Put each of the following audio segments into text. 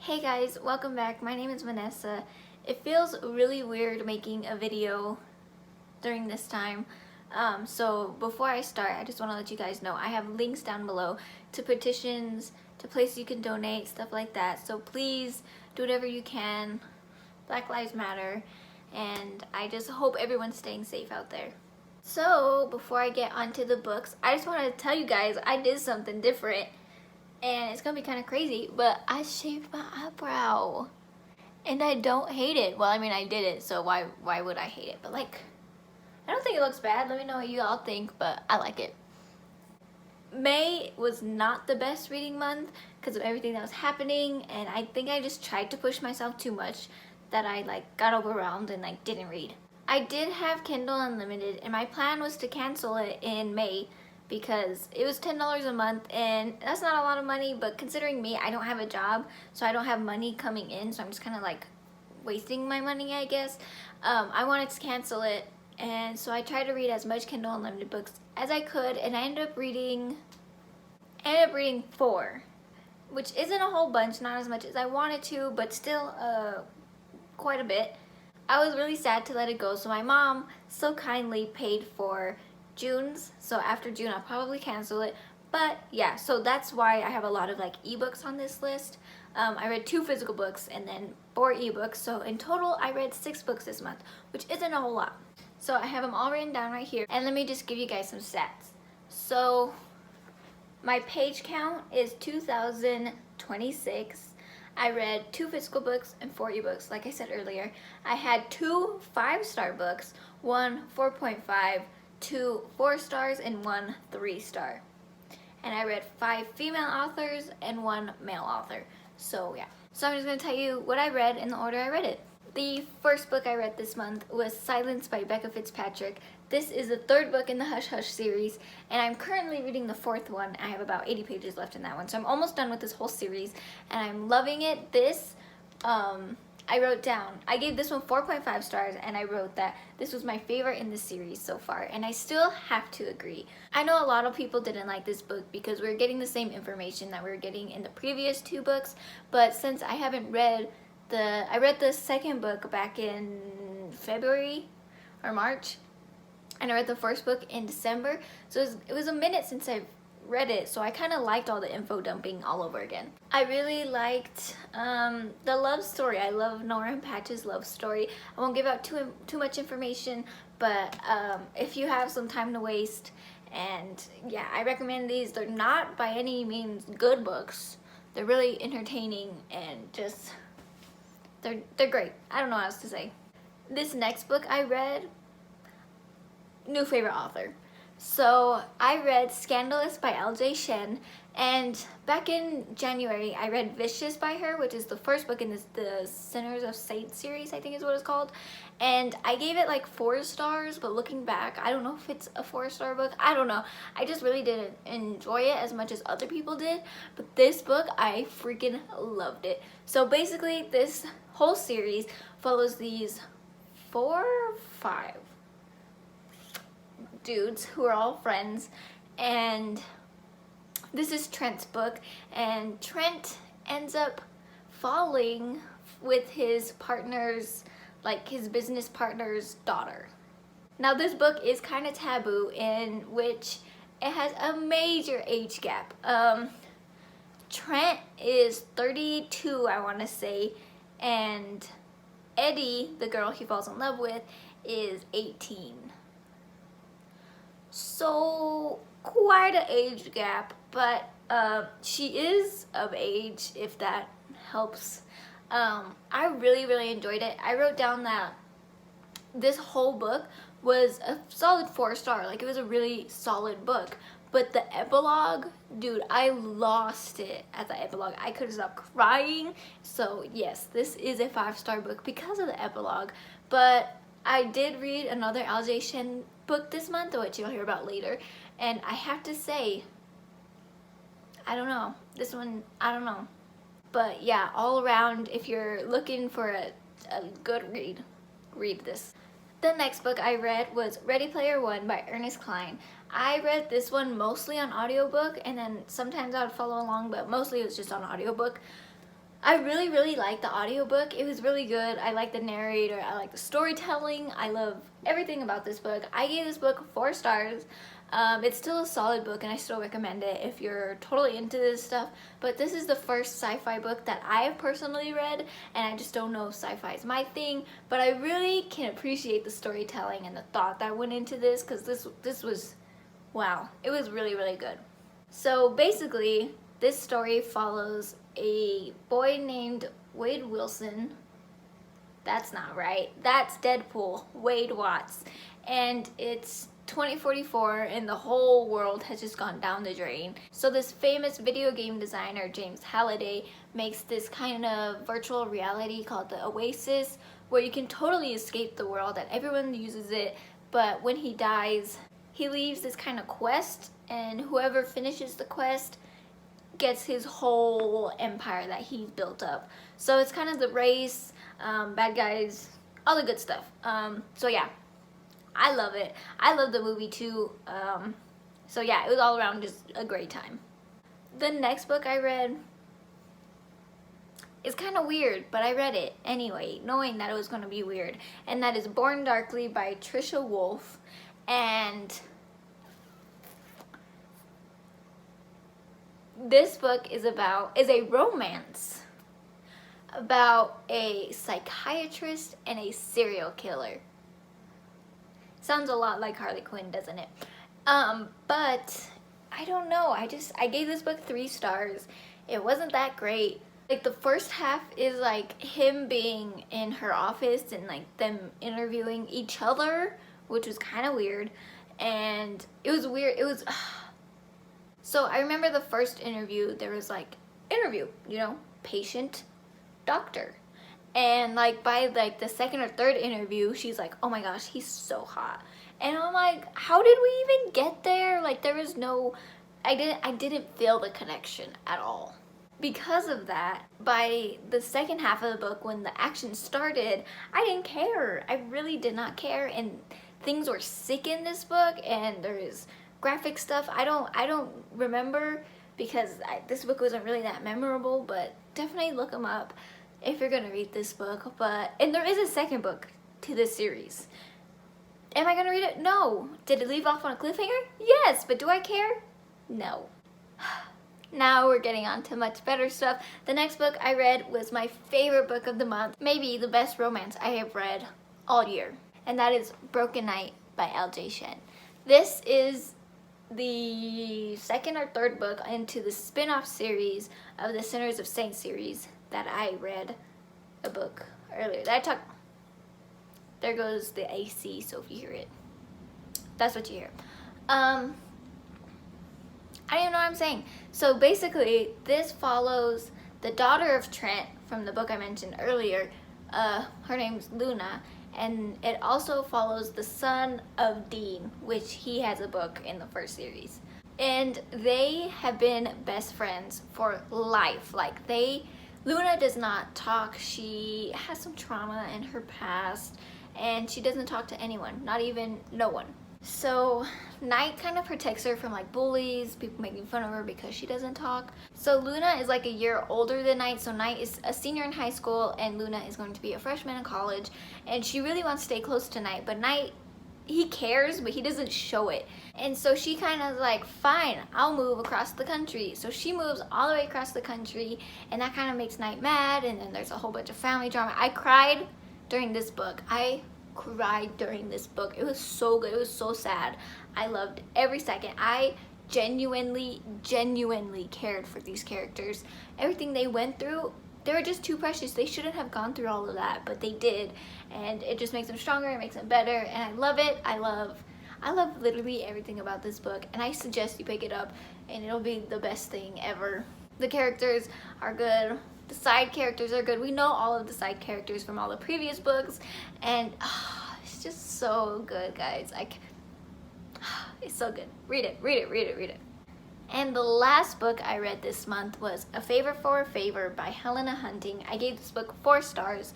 Hey guys, welcome back. My name is Vanessa. It feels really weird making a video during this time. So before I start, I just want to let you guys know I have links down below to petitions, to places you can donate, stuff like that. So please do whatever you can. Black Lives Matter. And I just hope everyone's staying safe out there. So before I get onto the books, I just want to tell you guys I did something different. And it's gonna be kind of crazy, but I shaved my eyebrow. And I don't hate it. Well, I mean, I did it, so why would I hate it? But like, I don't think it looks bad. Let me know what you all think, but I like it. May was not the best reading month because of everything that was happening, and I think I just tried to push myself too much that I like got overwhelmed and like didn't read. I did have Kindle Unlimited, and my plan was to cancel it in May because it was $10 a month, and that's not a lot of money, but considering me, I don't have a job, so I don't have money coming in, so I'm just kind of like wasting my money, I guess. I wanted to cancel it, and so I tried to read as much Kindle Unlimited books as I could, and I ended up reading 4, which isn't a whole bunch, not as much as I wanted to, but still quite a bit. I was really sad to let it go, so my mom so kindly paid for June's, so after June I'll probably cancel it. But yeah, so that's why I have a lot of like ebooks on this list. I read 2 physical books and then 4 ebooks, so in total I read 6 books this month, which isn't a whole lot. So I have them all written down right here, and let me just give you guys some stats. So my page count is 2,026. I read 2 physical books and 4 ebooks, like I said earlier. I had 2 5-star books, 1 4.5, 2 4 stars, and 1 3 star. And I read 5 female authors and 1 male author. So yeah. So I'm just going to tell you what I read in the order I read it. The first book I read this month was Silence by Becca Fitzpatrick. This is the 3rd book in the Hush Hush series, and I'm currently reading the 4th one. I have about 80 pages left in that one, so I'm almost done with this whole series, and I'm loving it. I wrote down, I gave this one 4.5 stars, and I wrote that this was my favorite in the series so far, and I still have to agree. I know a lot of people didn't like this book because we're getting the same information that we were getting in the previous 2 books, but since I haven't read I read the 2nd book back in February or March, and I read the 1st book in December, so it was a minute since I've read it, so I kind of liked all the info dumping all over again. I really liked the love story. I love Nora and Patch's love story. I won't give out too much information, but if you have some time to waste, and yeah, I recommend these. They're not by any means good books. They're really entertaining and just they're great. I don't know what else to say. This next book I read, new favorite author. So I read Scandalous by L.J. Shen, and back in January I read Vicious by her, which is the 1st book in the Sinners of Saints series, I think is what it's called, and I gave it like 4 stars, but looking back, I don't know if it's a 4-star book. I don't know. I just really didn't enjoy it as much as other people did, but this book, I freaking loved it. So basically, this whole series follows these 4 or 5 dudes who are all friends, and this is Trent's book, and Trent ends up falling with his partner's, like his business partner's daughter. Now this book is kind of taboo, in which it has a major age gap. Trent is 32, I want to say, and Eddie, the girl he falls in love with, is 18. So quite an age gap, but she is of age, if that helps. I really enjoyed it. I wrote down that this whole book was a solid 4-star. Like, it was a really solid book, but the epilogue, dude, I lost it at the epilogue. I couldn't stop crying. So yes, this is a 5-star book because of the epilogue. But I did read another L.J. Shen book this month, which you'll hear about later, and I have to say, I don't know. This one, I don't know. But yeah, all around, if you're looking for a good read this. The next book I read was Ready Player One by Ernest Cline. I read this one mostly on audiobook, and then sometimes I would follow along, but mostly it was just on audiobook. I really liked the audiobook. It was really good. I like the narrator. I like the storytelling. I love everything about this book. I gave this book 4 stars. It's still a solid book and I still recommend it if you're totally into this stuff. But this is the first sci-fi book that I have personally read, and I just don't know if sci-fi is my thing. But I really can appreciate the storytelling and the thought that went into this, because this was, wow, it was really good. So basically, this story follows a boy named Wade Wilson. That's not right. That's Deadpool, Wade Watts. And it's 2044 and the whole world has just gone down the drain. So this famous video game designer, James Halliday, makes this kind of virtual reality called the Oasis, where you can totally escape the world and everyone uses it. But when he dies, he leaves this kind of quest, and whoever finishes the quest gets his whole empire that he's built up. So it's kind of the race, bad guys, all the good stuff. So yeah, I love it. I love the movie too. So yeah, it was all around just a great time. The next book I read is kind of weird, but I read it anyway, knowing that it was going to be weird. And that is Born Darkly by Trisha Wolfe. And this book is a romance about a psychiatrist and a serial killer. Sounds a lot like Harley Quinn, doesn't it? But I don't know. I gave this book 3 stars. It wasn't that great. Like, the first half is like him being in her office and like them interviewing each other, which was kind of weird. And it was weird. It was so I remember the first interview, there was like interview, you know, patient, doctor. And like by like the second or third interview, she's like, oh my gosh, he's so hot. And I'm like, how did we even get there? Like, there was no, I didn't feel the connection at all. Because of that, by the second half of the book, when the action started, I didn't care. I really did not care. And things were sick in this book, and there's graphic stuff I don't remember, because this book wasn't really that memorable. But definitely look them up if you're gonna read this book. And there is a second book to this series. Am I gonna read it? No. Did it leave off on a cliffhanger? Yes, but do I care? No. Now we're getting on to much better stuff. The next book I read was my favorite book of the month, maybe the best romance I have read all year, and that is Broken Night by L.J. Shen. This is the second or third book into the spin-off series of the Sinners of Saints series that I read a book earlier. There goes the AC, so if you hear it, that's what you hear. I don't even know what I'm saying. So basically, this follows the daughter of Trent from the book I mentioned earlier. Her name's Luna. And it also follows the son of Dean, which he has a book in the first series. And they have been best friends for life. Like, Luna does not talk. She has some trauma in her past, and she doesn't talk to anyone, not even no one. So Knight kind of protects her from like bullies, people making fun of her because she doesn't talk. So Luna is like a year older than Knight, so Knight is a senior in high school and Luna is going to be a freshman in college, and she really wants to stay close to Knight, but Knight, he cares, but he doesn't show it. And so she kind of like, fine, I'll move across the country. So she moves all the way across the country, and that kind of makes Knight mad, and then there's a whole bunch of family drama. I cried during this book. I cried during this book. It was so good. It was so sad. I loved every second. I genuinely cared for these characters. Everything they went through, they were just too precious. They shouldn't have gone through all of that, but they did, and it just makes them stronger. It makes them better, and I love it. I love literally everything about this book, and I suggest you pick it up, and it'll be the best thing ever. The characters are good. The side characters are good. We know all of the side characters from all the previous books, and it's just so good, guys. It's so good. Read it. And the last book I read this month was A Favor for a Favor by Helena Hunting. I gave this book 4 stars.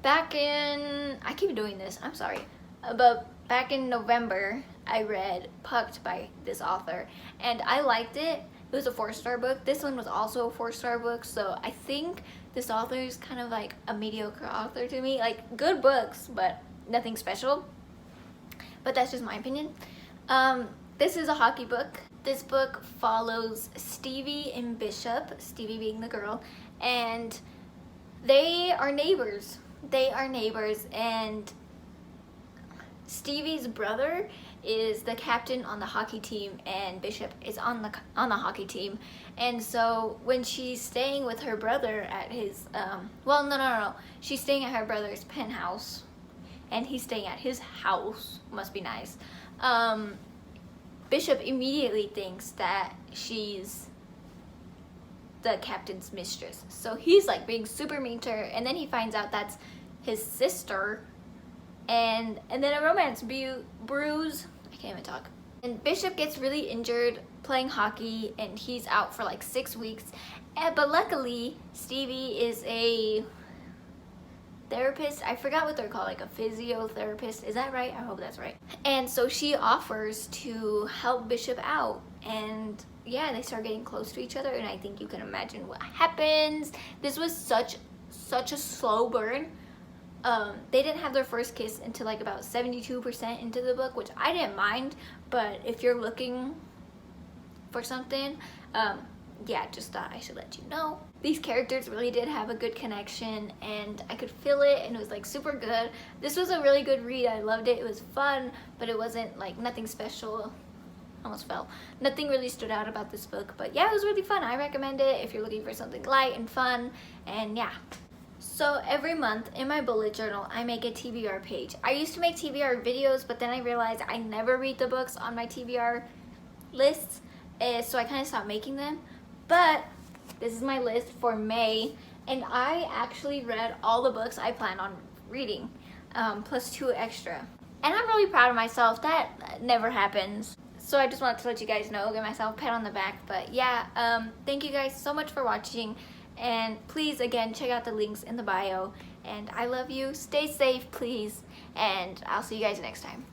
I keep doing this, I'm sorry. But back in November, I read Pucked by this author, and I liked it. It was a 4-star book. This one was also a 4-star book, so I think this author is kind of like a mediocre author to me. Like, good books, but nothing special. But that's just my opinion. This is a hockey book. This book follows Stevie and Bishop, Stevie being the girl, and they are neighbors. They are neighbors, and Stevie's brother is the captain on the hockey team, and Bishop is on the hockey team. And so when she's staying with her brother at his no, she's staying at her brother's penthouse, and he's staying at his house. Must be nice. Bishop immediately thinks that she's the captain's mistress, so he's like being super mean to her, and then he finds out that's his sister, and then a romance brews. I can't even talk. And Bishop gets really injured playing hockey, and he's out for like 6 weeks. But luckily, Stevie is a therapist. I forgot what they're called, like a physiotherapist. Is that right? I hope that's right. And so she offers to help Bishop out, and yeah, they start getting close to each other, and I think you can imagine what happens. This was such a slow burn. They didn't have their first kiss until like about 72% into the book, which I didn't mind, but if you're looking for something, yeah, just thought I should let you know. These characters really did have a good connection, and I could feel it, and it was like super good. This was a really good read. I loved it. It was fun, but it wasn't like nothing special. Almost fell. Nothing really stood out about this book, but yeah, it was really fun. I recommend it if you're looking for something light and fun, and yeah. So every month in my bullet journal, I make a TBR page. I used to make TBR videos, but then I realized I never read the books on my TBR lists, so I kind of stopped making them. But this is my list for May, and I actually read all the books I planned on reading, plus 2 extra. And I'm really proud of myself. That never happens. So I just wanted to let you guys know, give myself a pat on the back. But yeah, thank you guys so much for watching. And please, again, check out the links in the bio. And I love you. Stay safe, please. And I'll see you guys next time.